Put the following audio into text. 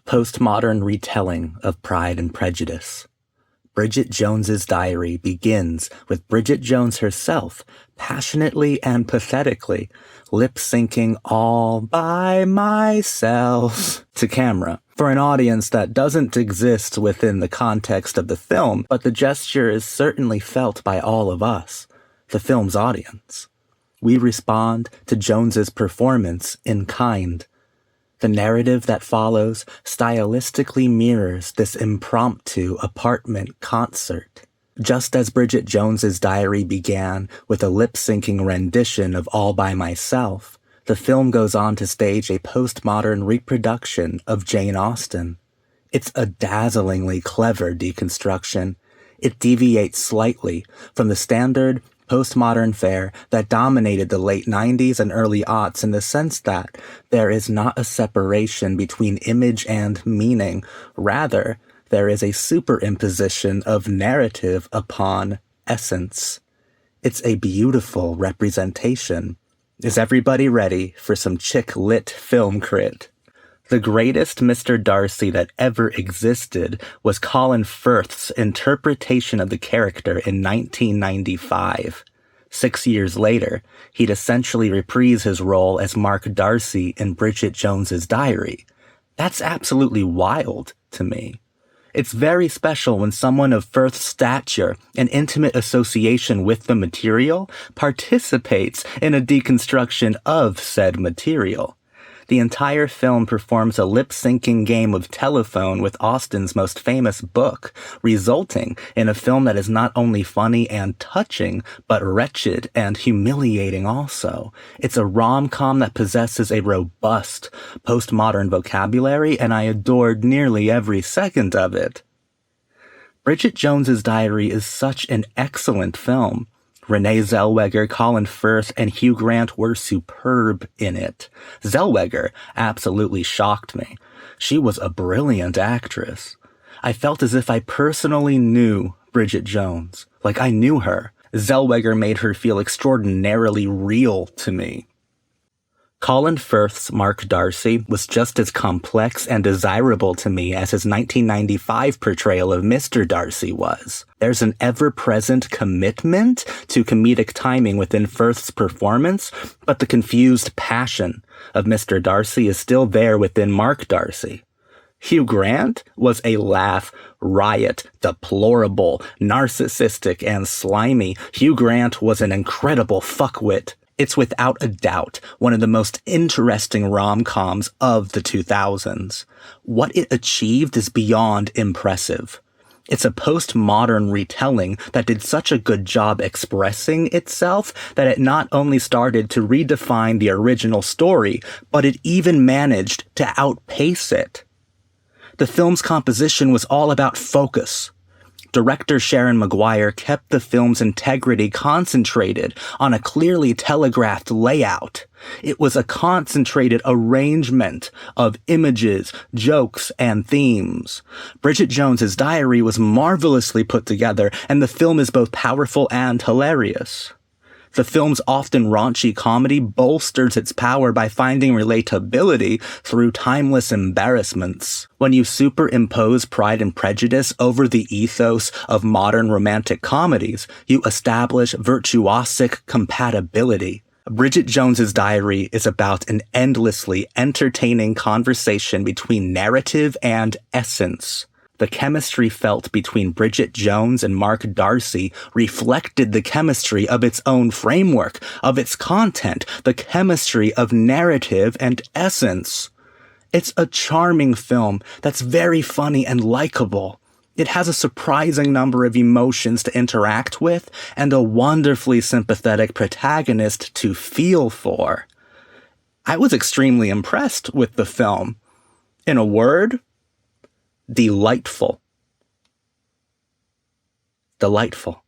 postmodern retelling of Pride and Prejudice. Bridget Jones's Diary begins with Bridget Jones herself, passionately and pathetically, lip-syncing all by myself to camera, for an audience that doesn't exist within the context of the film, but the gesture is certainly felt by all of us, the film's audience. We respond to Jones's performance in kind. The narrative that follows stylistically mirrors this impromptu apartment concert. Just as Bridget Jones's Diary began with a lip-syncing rendition of All by Myself, the film goes on to stage a postmodern reproduction of Jane Austen. It's a dazzlingly clever deconstruction. It deviates slightly from the standard postmodern fare that dominated the late 90s and early aughts in the sense that there is not a separation between image and meaning. Rather, there is a superimposition of narrative upon essence. It's a beautiful representation. Is everybody ready for some chick-lit film crit? The greatest Mr. Darcy that ever existed was Colin Firth's interpretation of the character in 1995. 6 years later, he'd essentially reprise his role as Mark Darcy in Bridget Jones's Diary. That's absolutely wild to me. It's very special when someone of Firth's stature and intimate association with the material participates in a deconstruction of said material. The entire film performs a lip-syncing game of telephone with Austen's most famous book, resulting in a film that is not only funny and touching, but wretched and humiliating also. It's a rom-com that possesses a robust postmodern vocabulary, and I adored nearly every second of it. Bridget Jones's Diary is such an excellent film. Renee Zellweger, Colin Firth, and Hugh Grant were superb in it. Zellweger absolutely shocked me. She was a brilliant actress. I felt as if I personally knew Bridget Jones, like I knew her. Zellweger made her feel extraordinarily real to me. Colin Firth's Mark Darcy was just as complex and desirable to me as his 1995 portrayal of Mr. Darcy was. There's an ever-present commitment to comedic timing within Firth's performance, but the confused passion of Mr. Darcy is still there within Mark Darcy. Hugh Grant was a laugh riot, deplorable, narcissistic, and slimy. Hugh Grant was an incredible fuckwit. It's without a doubt one of the most interesting rom-coms of the 2000s. What it achieved is beyond impressive. It's a postmodern retelling that did such a good job expressing itself that it not only started to redefine the original story, but it even managed to outpace it. The film's composition was all about focus. Director Sharon Maguire kept the film's integrity concentrated on a clearly telegraphed layout. It was a concentrated arrangement of images, jokes, and themes. Bridget Jones's Diary was marvelously put together, and the film is both powerful and hilarious. The film's often raunchy comedy bolsters its power by finding relatability through timeless embarrassments. When you superimpose Pride and Prejudice over the ethos of modern romantic comedies, you establish virtuosic compatibility. Bridget Jones's Diary is about an endlessly entertaining conversation between narrative and essence. The chemistry felt between Bridget Jones and Mark Darcy reflected the chemistry of its own framework, of its content, the chemistry of narrative and essence. It's a charming film that's very funny and likable. It has a surprising number of emotions to interact with and a wonderfully sympathetic protagonist to feel for. I was extremely impressed with the film. In a word, delightful. Delightful.